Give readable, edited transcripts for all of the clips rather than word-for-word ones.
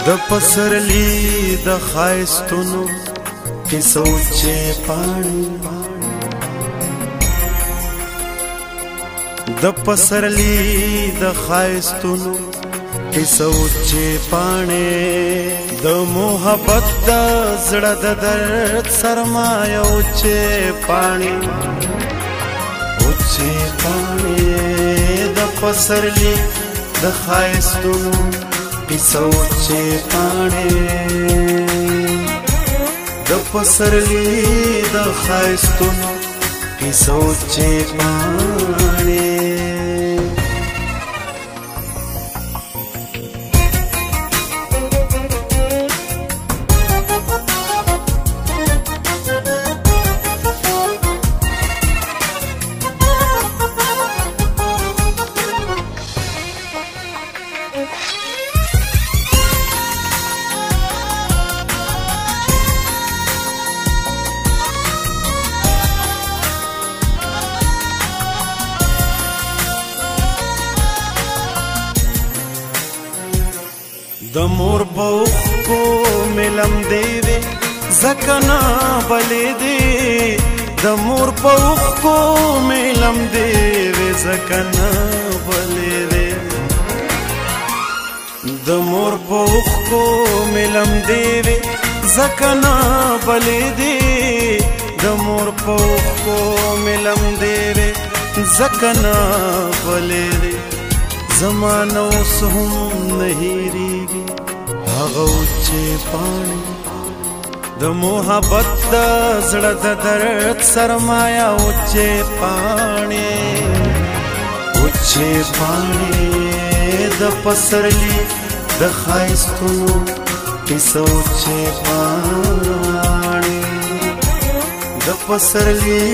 د پسرلی د خایستونو کیسو چې پاڼې د پسرلی د خایستونو کیسو چې پاڼې د محبت د زړه د درد سرمایه او چې پاڼې د پسرلی د خایستونو کیسو چې پاڼې د پسرلی د خایستونو کیسو چې پاڼې د مور بوخ کو ملم دیوی زکنا بلی دی د مور بوخ کو ملم دیوی زکنا بلی دی د مور بوخ کو ملم دیوی زکنا بلی دی د مور بوخ کو ملم دیوی زکنا بلی دی زمانه اوس هم نه هېرېږي هغه چې پاڼې د محبت د زړه د درد سرمایه چې پاڼې د پسرلی د ښایستونو کیسو چې پاڼې د پسرلی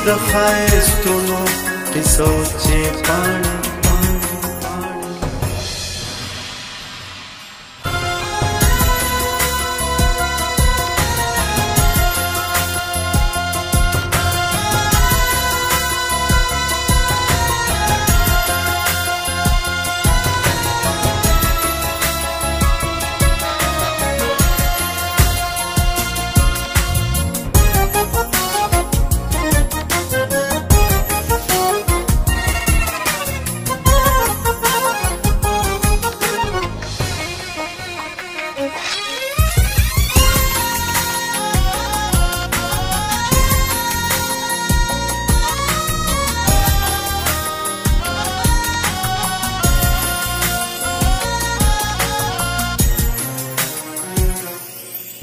د ښایستونو کیسو چې پاڼې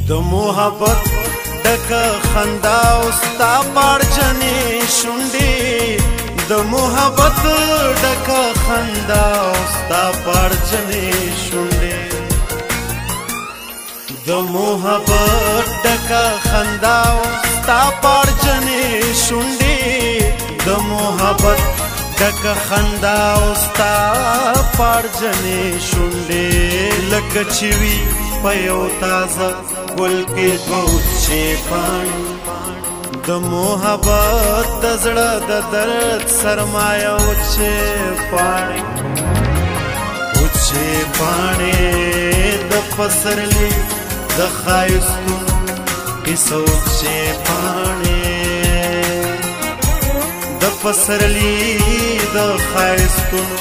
د محبت ډکه خندا او ستا پاړجنې شونډې د محبت ډکه خندا او ستا پاړجنې شونډې د محبت ډکه خندا او ستا پاړجنې شونډې د محبت ډکه خندا او ستا پاړجنې شونډې لکه چې وي په یو تازه ګل کې دوچې پاڼې د محبت د زړه د درد سرمایه چې پاڼې د پسرلی د ښایستونو کیسو چې پاڼې د پسرلی د ښایستونو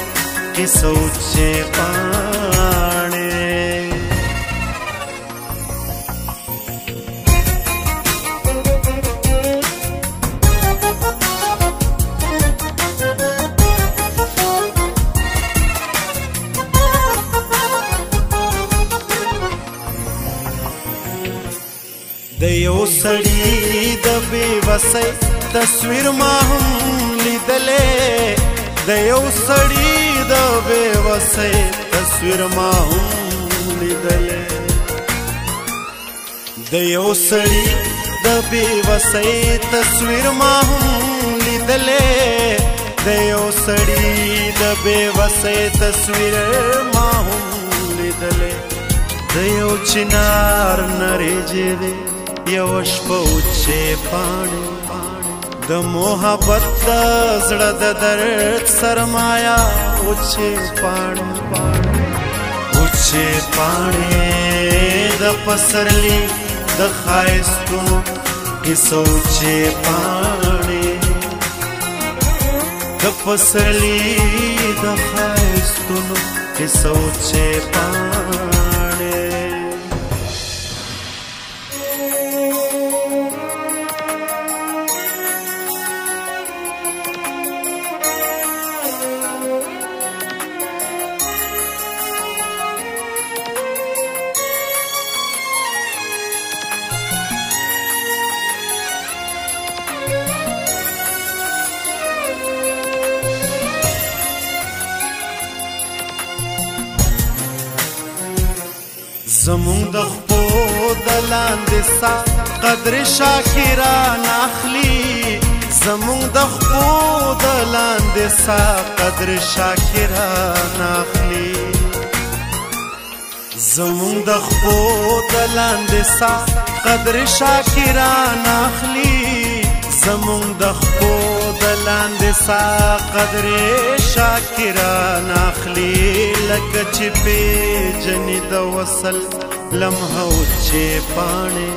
کیسو چې پاڼې د یو سړي د بې وسۍ تصویر ما هم لیدلې د یو سړي د بې وسۍ تصویر ما هم لیدلې د یو سړي د بې وسۍ تصویر ما هم لیدلې د یو سړي د بې وسۍ تصویر ما هم لیدلې د یو چنار نریجې دی یو شپه چې پاڼې د محبت د زړه د درد سرمایه چې پاڼې اوچې پاڼې د پسرلي د ښایستونو کیسه اوچې پاڼې د پسرلي د ښایستونو کیسه اوچې پاڼې زمون د خپو د لاندې سا قدر شاکران اخلي زمون د خپو د لاندې سا قدر شاکران اخلي زمون د خپو د لاندې سا قدر شاکران اخلي زمون د خپو د لاندې سا قدر شاکران اخلي لکه چې پیژنې د وصل لمحه اوچې پاڼې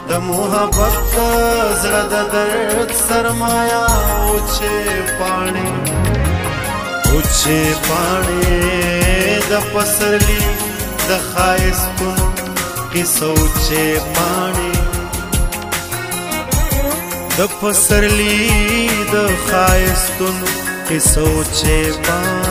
د محبت زړه د درد سرمایه اوچې پاڼې د پسرلي د ښایستونو کیسه اوچې پاڼې د پسرلي د ښایستونو کیسه اوچې پاڼې